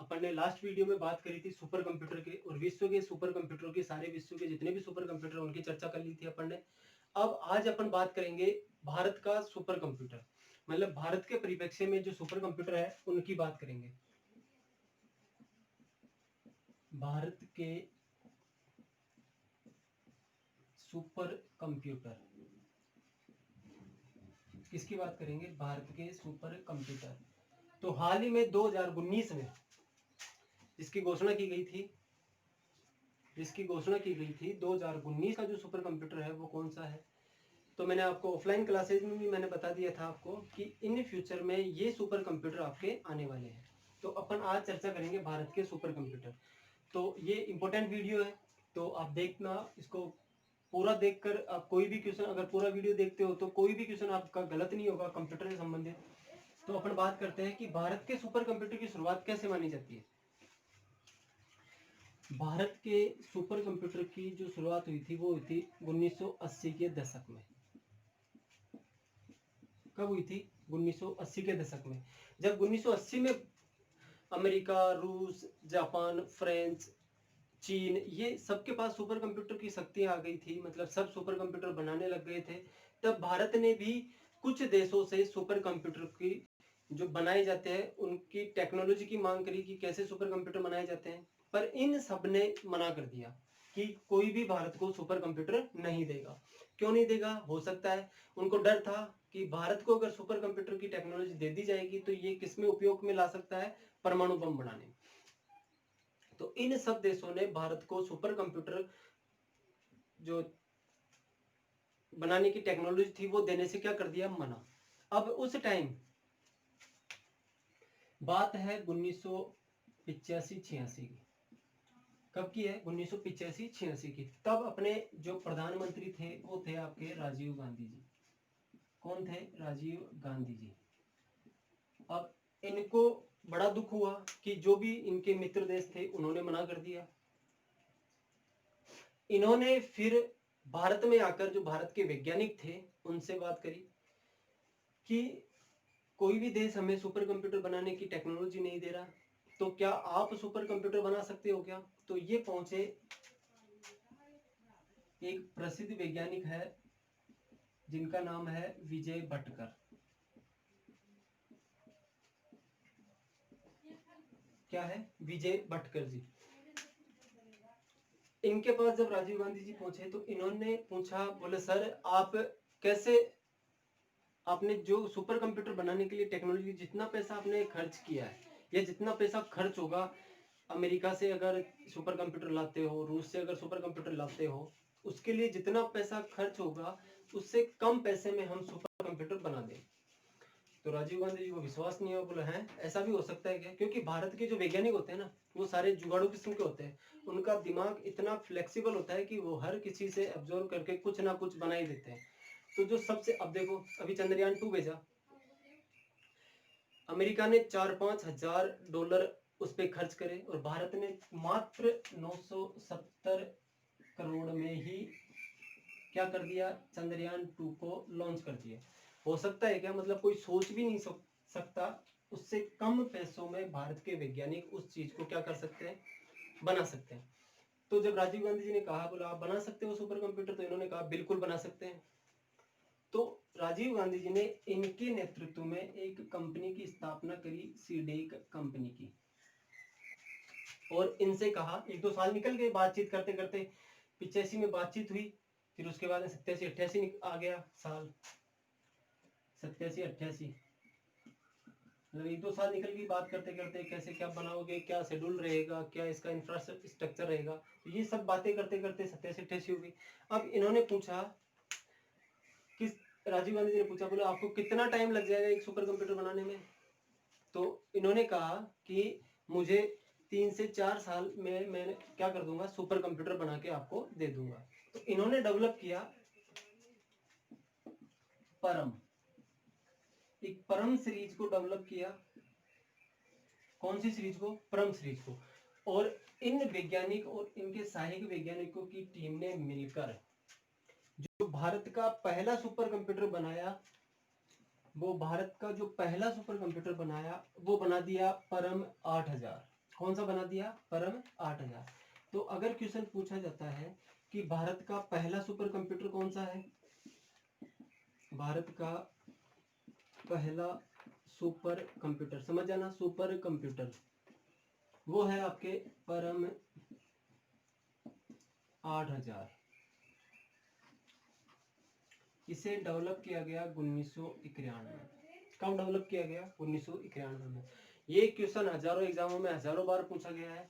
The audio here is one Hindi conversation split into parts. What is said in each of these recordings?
अपन ने लास्ट वीडियो में बात करी थी सुपर कंप्यूटर के और विश्व के सुपर कंप्यूटरों की, सारे विश्व के जितने भी सुपर कंप्यूटर उनकी चर्चा कर ली थी अपन ने। अब आज अपन बात करेंगे भारत का सुपर कंप्यूटर, मतलब भारत के परिप्रेक्ष्य में जो सुपर कंप्यूटर है उनकी बात करेंगे। भारत के सुपर कंप्यूटर, किसकी बात करेंगे? भारत के सुपर कंप्यूटर। तो हाल ही में 2019 में जिसकी घोषणा की गई थी 2019 का जो सुपर कंप्यूटर है वो कौन सा है? तो मैंने आपको ऑफलाइन क्लासेज में भी मैंने बता दिया था आपको कि इन फ्यूचर में ये सुपर कंप्यूटर आपके आने वाले हैं। तो अपन आज चर्चा करेंगे भारत के सुपर कंप्यूटर। तो ये इंपॉर्टेंट वीडियो है, तो आप देखना इसको पूरा देखकर। आप कोई भी क्वेश्चन, अगर पूरा वीडियो देखते हो तो कोई भी क्वेश्चन आपका गलत नहीं होगा कंप्यूटर से संबंधित। तो अपन बात करते हैं कि भारत के सुपर कंप्यूटर की शुरुआत कैसे मानी जाती है। भारत के सुपर कंप्यूटर की जो शुरुआत हुई थी वो हुई थी 1980 के दशक में। कब हुई थी? 1980 के दशक में, जब 1980 में अमेरिका, रूस, जापान, फ्रांस, चीन, ये सबके पास सुपर कंप्यूटर की शक्तियां आ गई थी, मतलब सब सुपर कंप्यूटर बनाने लग गए थे। तब भारत ने भी कुछ देशों से सुपर कंप्यूटर की जो बनाए जाते हैं उनकी टेक्नोलॉजी की मांग करी कि कैसे सुपर कंप्यूटर बनाए जाते हैं, पर इन सब ने मना कर दिया कि कोई भी भारत को सुपर कंप्यूटर नहीं देगा। क्यों नहीं देगा? हो सकता है उनको डर था कि भारत को अगर सुपर कंप्यूटर की टेक्नोलॉजी दे दी जाएगी तो ये किसमें उपयोग में ला सकता है? परमाणु बम बनाने में। तो इन सब देशों ने भारत को सुपर कंप्यूटर जो बनाने की टेक्नोलॉजी थी वो देने से क्या कर दिया? मना। अब उस टाइम बात है 1985-86 की। कब की है? 1985-86 की। तब अपने जो प्रधानमंत्री थे वो थे आपके राजीव गांधी जी। कौन थे? राजीव गांधी जी। अब इनको बड़ा दुख हुआ कि जो भी इनके मित्र देश थे उन्होंने मना कर दिया। इन्होंने फिर भारत में आकर जो भारत के वैज्ञानिक थे उनसे बात करी कि कोई भी देश हमें सुपर कंप्यूटर बनाने की टेक्नोलॉजी नहीं दे रहा, तो क्या आप सुपर कंप्यूटर बना सकते हो क्या? तो ये पहुंचे, एक प्रसिद्ध वैज्ञानिक है जिनका नाम है विजय भटकर। क्या है? विजय भटकर जी। इनके पास जब राजीव गांधी जी पहुंचे तो इन्होंने पूछा, बोले सर आप कैसे, आपने जो सुपर कंप्यूटर बनाने के लिए टेक्नोलॉजी, जितना पैसा आपने खर्च किया है या जितना पैसा खर्च होगा, अमेरिका से अगर सुपर कंप्यूटर लाते हो, रूस से अगर सुपर कंप्यूटर लाते हो, उसके लिए जितना पैसा खर्च होगा उससे कम पैसे में हम सुपर कंप्यूटर बना दें। तो राजीव गांधी जी को विश्वास नहीं हुआ, बोला है ऐसा भी हो सकता है क्या? क्योंकि भारत के जो वैज्ञानिक होते हैं ना वो सारे जुगाड़ू किस्म के होते हैं, उनका दिमाग इतना फ्लेक्सिबल होता है कि वो हर किसी से अब्जॉर्व करके कुछ ना कुछ बना ही देते हैं। तो जो सबसे, अब देखो अभी चंद्रयान 2 भेजा, अमेरिका ने 4-5 हजार डॉलर उस पर खर्च करे और भारत ने मात्र 970 करोड़ में ही क्या कर दिया? चंद्रयान 2 को लॉन्च कर दिया। हो सकता है क्या? मतलब कोई सोच भी नहीं सकता उससे कम पैसों में भारत के वैज्ञानिक उस चीज को क्या कर सकते हैं? बना सकते हैं। तो जब राजीव गांधी जी ने कहा, बोला आप बना सकते हो सुपर कंप्यूटर, तो इन्होंने कहा बिल्कुल बना सकते हैं। तो राजीव गांधी जी ने इनके नेतृत्व में एक कंपनी की स्थापना करी, सीडेक कंपनी की, और इनसे कहा, 1-2 साल निकल गए बातचीत करते करते। 85 में बातचीत हुई, फिर उसके बाद 87-88 आ गया साल, 87-88, मतलब 1-2 साल निकल गई बात करते करते, कैसे क्या बनाओगे, क्या शेड्यूल रहेगा, क्या इसका इंफ्रास्ट्रक्चर रहेगा, तो ये सब बातें करते करते 87-88 हो गई। अब इन्होंने पूछा, किस राजीव गांधी जी ने पूछा, बोला आपको कितना टाइम लग जाएगा एक सुपर कंप्यूटर बनाने में? तो इन्होंने कहा कि मुझे 3 से 4 साल में मैं क्या कर दूंगा? सुपर कंप्यूटर बना के आपको दे दूंगा। तो इन्होंने डेवलप किया परम, एक परम सीरीज को डेवलप किया। कौन सी सीरीज को? परम सीरीज को। और इन वैज्ञानिक और इनके सहायक वैज्ञानिकों की टीम ने मिलकर जो भारत का पहला सुपर कंप्यूटर बनाया, वो भारत का जो पहला सुपर कंप्यूटर बनाया वो बना दिया परम 8000। कौन सा बना दिया? परम 8000। तो अगर क्वेश्चन पूछा जाता है कि भारत का पहला सुपर कंप्यूटर कौन सा है, भारत का पहला सुपर कंप्यूटर, समझ जाना, सुपर कंप्यूटर वो है आपके परम 8000। इसे डेवलप किया गया 1991 में। कब डेवलप किया गया? 1991 में। ये क्वेश्चन हजारों एग्जामों में हजारों बार पूछा गया है,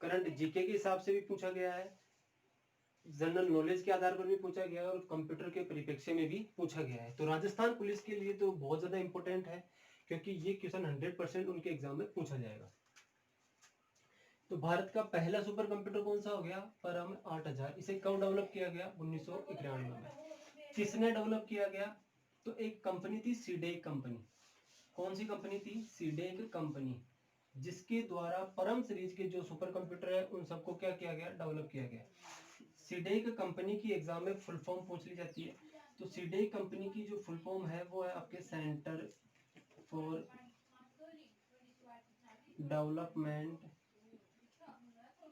करंट जीके के हिसाब से भी पूछा गया है, जनरल नॉलेज के आधार पर भी पूछा गया है और कंप्यूटर के परिप्रेक्ष्य में भी पूछा गया है। तो राजस्थान पुलिस के लिए तो बहुत ज्यादा इंपॉर्टेंट है, क्योंकि ये क्वेश्चन 100% उनके एग्जाम में पूछा जाएगा। तो भारत का पहला सुपर कंप्यूटर कौन सा हो गया? परम 8000। इसे कब डेवलप किया गया? 1991 में। किसने डेवलप किया गया? तो एक कंपनी थी, सीडेक कंपनी। कौन सी कंपनी थी? सीडेक कंपनी, जिसके द्वारा परम सीरीज के जो सुपर कंप्यूटर है उन सबको क्या किया गया? डेवलप किया गया। सीडेक कंपनी की एग्जाम में फुल फॉर्म पूछ ली जाती है। तो सीडेक कंपनी की जो फुल फॉर्म है वो है आपके centre for development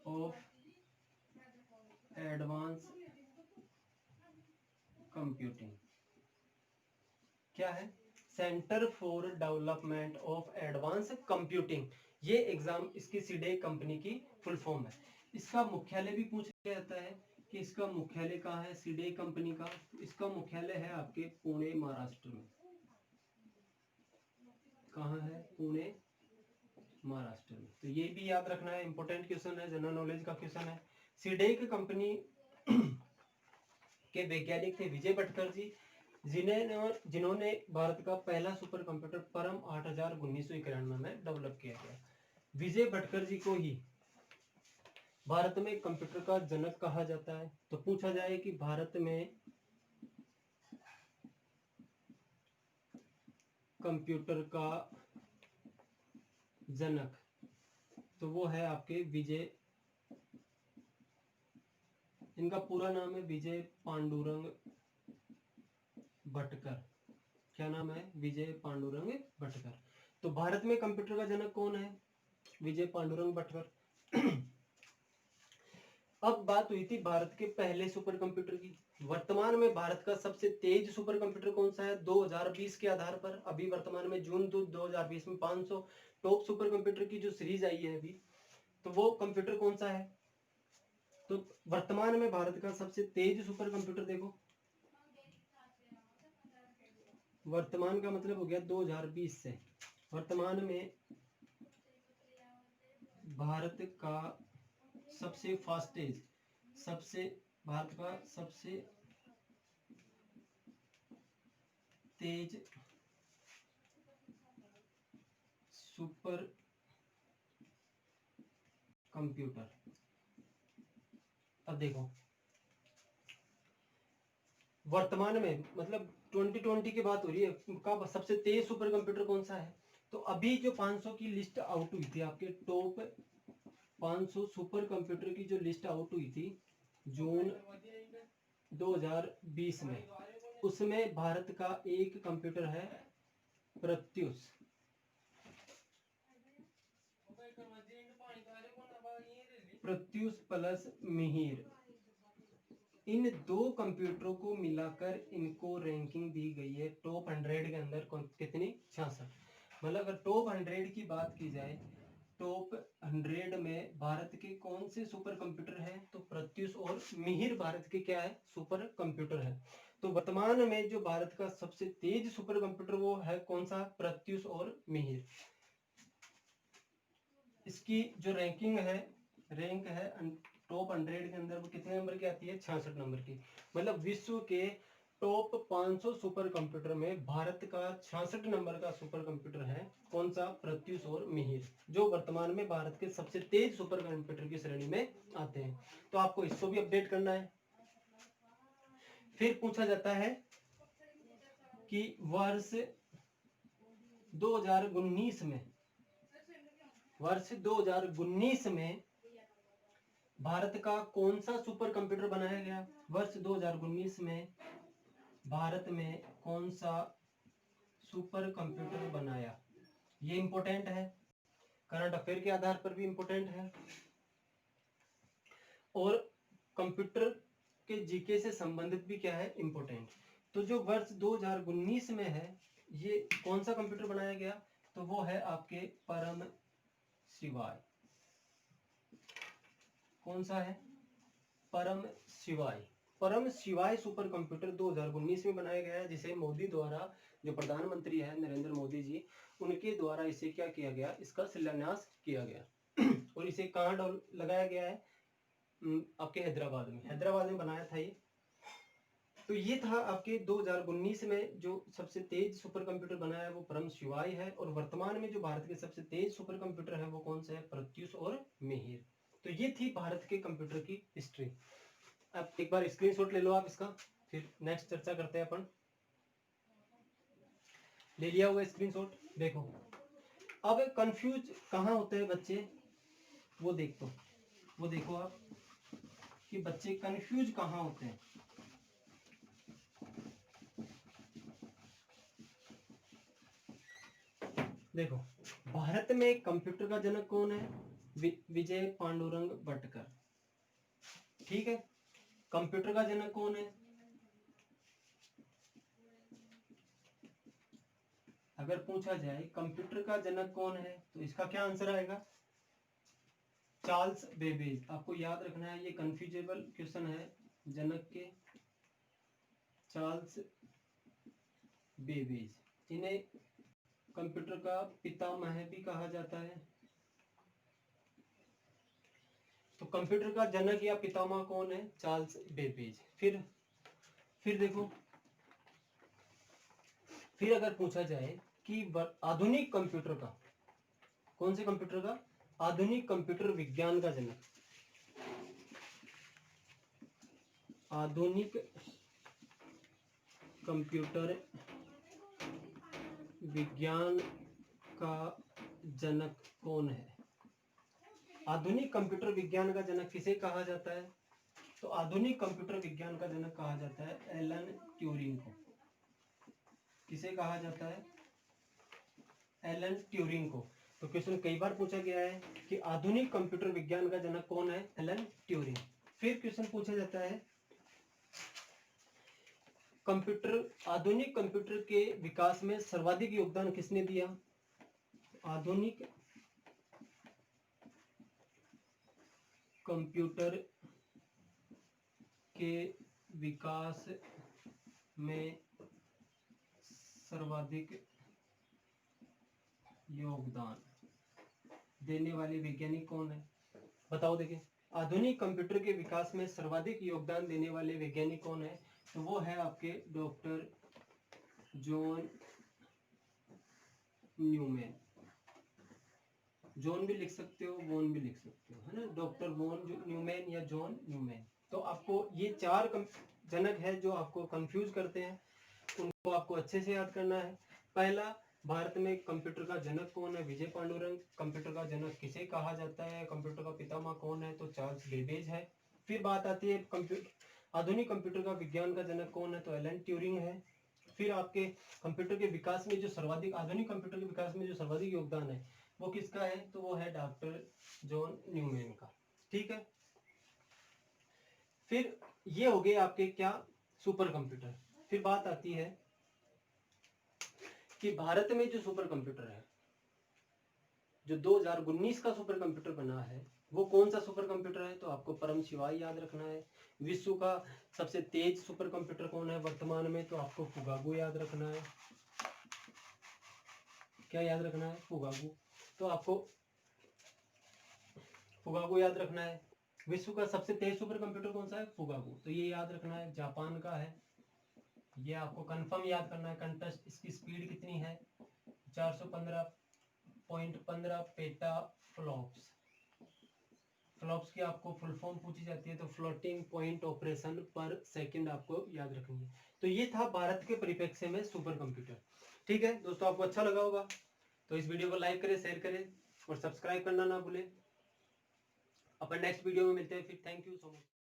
of advance computing. क्या है? Centre for development of advance computing. ये एग्जाम इसकी सीडेक कंपनी की फुल फॉर्म है। इसका मुख्यालय भी पूछा जाता है कि इसका मुख्यालय कहाँ है सीडेक कंपनी का? इसका मुख्यालय है आपके पुणे, महाराष्ट्र में। कहाँ है? पुणे, महाराष्ट्र में। तो ये भी याद रखना है, इंपॉर्टेंट क्वेश्चन है, जनरल नॉलेज का क्वेश्चन है। सीडेक कंपनी के वैज्ञानिक थे विजय भटकर जी, जिन्होंने भारत का पहला सुपर कंप्यूटर परम 8000 1991 में डेवलप किया गया। विजय भटकर जी को ही भारत में कंप्यूटर का जनक कहा जाता है। तो पूछा जाए कि भारत में कंप्यूटर का जनक, तो वो है आपके विजय, इनका पूरा नाम है विजय पांडुरंग भटकर। क्या नाम है? विजय पांडुरंग भटकर। तो भारत में कंप्यूटर का जनक कौन है? विजय पांडुरंग भटकर। अब बात हुई थी भारत के पहले सुपर कंप्यूटर की। वर्तमान में भारत का सबसे तेज सुपर कंप्यूटर कौन सा है? 2020 के आधार पर अभी वर्तमान में जून 2020 में 500 टॉप सुपर कंप्यूटर की जो सीरीज आई है अभी, तो वो कंप्यूटर कौन सा है? तो वर्तमान में भारत का सबसे तेज सुपर कंप्यूटर देखो, वर्तमान का मतलब हो गया 2020 से। वर्तमान में भारत का सबसे फास्टेज, भारत का सबसे तेज सुपर कंप्यूटर। अब देखो वर्तमान में मतलब 2020 की बात हो रही है, का सबसे तेज सुपर कंप्यूटर कौन सा है? तो अभी जो 500 की लिस्ट आउट हुई थी, आपके टॉप 500 सुपर कंप्यूटर की जो लिस्ट आउट हुई थी जून 2020 में, उसमें भारत का एक कंप्यूटर है प्रत्युष। प्रत्युष प्लस मिहिर, इन दो कंप्यूटरों को मिलाकर इनको रैंकिंग दी गई है टॉप 100 के अंदर। कितनी? 66। मतलब अगर टॉप 100 की बात की जाए, टॉप 100 में भारत के कौन से सुपर कंप्यूटर हैं? तो प्रत्युष और मिहिर भारत के क्या है? सुपर कंप्यूटर है। तो वर्तमान में जो भारत का सबसे तेज सुपर कंप्यूटर वो है कौन सा? प्रत्युष और मिहिर। इसकी जो रैंकिंग है, रैंक है टॉप 100 के अंदर, वो कितने नंबर की आती है? 66 नंबर की। मतलब विश्व के टॉप 500 सुपर कंप्यूटर में भारत का 66 नंबर का सुपर कंप्यूटर है कौन सा? प्रत्युष और मिहिर, जो वर्तमान में भारत के सबसे तेज सुपर कंप्यूटर की श्रेणी में आते हैं। तो आपको इसको भी अपडेट करना है। फिर पूछा जाता है कि वर्ष 2019 में, वर्ष 2019 में भारत का कौन सा सुपर कंप्यूटर बनाया गया? वर्ष 2019 में भारत में कौन सा सुपर कंप्यूटर बनाया? ये इंपॉर्टेंट है। करंट अफेयर के आधार पर भी इम्पोर्टेंट है, और कंप्यूटर के जीके से संबंधित भी क्या है, इम्पोर्टेंट। तो जो वर्ष 2019 में है, ये कौन सा कंप्यूटर बनाया गया, तो वो है आपके परम शिवाय। कौन सा है, परम शिवाय। परम शिवाय सुपर कंप्यूटर 2019 में बनाया गया है, जिसे मोदी द्वारा, जो प्रधानमंत्री है नरेंद्र मोदी जी, उनके द्वारा इसे क्या किया गया, इसका शिलान्यास किया गया और इसे कहाँ लगाया गया है, आपके हैदराबाद में बनाया था ये। तो ये था आपके 2019 में जो सबसे तेज सुपर कंप्यूटर बनाया है वो परम शिवाय है, और वर्तमान में जो भारत के सबसे तेज सुपर कंप्यूटर है वो कौन सा है, प्रत्यूष और मिहिर। तो ये थी भारत के कंप्यूटर की हिस्ट्री। अब एक बार स्क्रीनशॉट ले लो आप इसका, फिर नेक्स्ट चर्चा करते हैं अपन। ले लिया हुआ स्क्रीनशॉट, देखो। अब कंफ्यूज कहाँ होते हैं बच्चे, वो देखो आप कि बच्चे कंफ्यूज कहाँ होते हैं। देखो, भारत में कंप्यूटर का जनक कौन है, विजय पांडुरंग भटकर। ठीक है, कंप्यूटर का जनक कौन है, अगर पूछा जाए कंप्यूटर का जनक कौन है तो इसका क्या आंसर आएगा, चार्ल्स बेबेज। आपको याद रखना है, ये कंफ्यूजेबल क्वेश्चन है। जनक के चार्ल्स बेबेज, इन्हें कंप्यूटर का पितामह भी कहा जाता है। तो कंप्यूटर का जनक या पितामह कौन है, चार्ल्स बेबेज। फिर देखो, फिर अगर पूछा जाए कि आधुनिक कंप्यूटर का, कौन से कंप्यूटर का, आधुनिक कंप्यूटर विज्ञान का जनक, आधुनिक कंप्यूटर विज्ञान का जनक कौन है, आधुनिक कंप्यूटर विज्ञान का जनक किसे कहा जाता है, तो आधुनिक कंप्यूटर विज्ञान का जनक कहा जाता है एलन ट्यूरिंग को। किसे कहा जाता है, एलन ट्यूरिंग को। तो क्वेश्चन कई बार पूछा गया है कि आधुनिक कंप्यूटर विज्ञान का जनक कौन है, एलन ट्यूरिंग। फिर क्वेश्चन पूछा जाता है आधुनिक कंप्यूटर के विकास में सर्वाधिक योगदान किसने दिया, आधुनिक कंप्यूटर के विकास में सर्वाधिक योगदान देने वाले वैज्ञानिक कौन है, बताओ। देखिए, आधुनिक कंप्यूटर के विकास में सर्वाधिक योगदान देने वाले वैज्ञानिक कौन है, तो वो है आपके डॉक्टर जॉन न्यूमैन। जॉन भी लिख सकते हो, वॉन भी लिख सकते हो, है ना, डॉक्टर वॉन न्यूमैन या जॉन न्यूमैन। तो आपको ये चार जनक है जो आपको कंफ्यूज करते हैं, उनको आपको अच्छे से याद करना है। पहला, भारत में कंप्यूटर का जनक कौन है, विजय पांडुरंग। कंप्यूटर का जनक किसे कहा जाता है, कंप्यूटर का पितामह कौन है, तो चार्ल्स बेबेज है। फिर बात आती है आधुनिक कंप्यूटर का विज्ञान का जनक कौन है, तो एलन ट्यूरिंग है। फिर आपके कंप्यूटर के विकास में जो सर्वाधिक, आधुनिक कंप्यूटर के विकास में जो सर्वाधिक योगदान है वो किसका है, तो वो है डॉक्टर जॉन न्यूमैन का। ठीक है, फिर ये हो गए आपके क्या, सुपर कंप्यूटर। फिर बात आती है कि भारत में जो सुपर कंप्यूटर है, जो 2019 का सुपर कंप्यूटर बना है, वो कौन सा सुपर कंप्यूटर है, तो आपको परम शिवाय याद रखना है। विश्व का सबसे तेज सुपर कंप्यूटर कौन है वर्तमान में, तो आपको फुगागू याद रखना है। क्या याद रखना है, फुगागू। तो आपको फुगागू याद रखना है। विश्व का सबसे तेज सुपर कंप्यूटर कौन सा है, फुगागू। तो ये याद रखना है, जापान का है। ये आपको कंफर्म याद करना है। कंटेस्ट, इसकी स्पीड कितनी है, 415.15 पेटा फ्लॉप्स। फ्लॉप्स की आपको फुल फॉर्म पूछी जाती है, तो फ्लोटिंग पॉइंट ऑपरेशन पर सेकंड आपको याद रखनी है। तो ये था भारत के परिप्रेक्ष्य में सुपर कंप्यूटर। ठीक है दोस्तों, आपको अच्छा लगा होगा तो इस वीडियो को लाइक करें, शेयर करें और सब्सक्राइब करना ना भूलें। अपन नेक्स्ट वीडियो में मिलते हैं फिर। Thank you so much.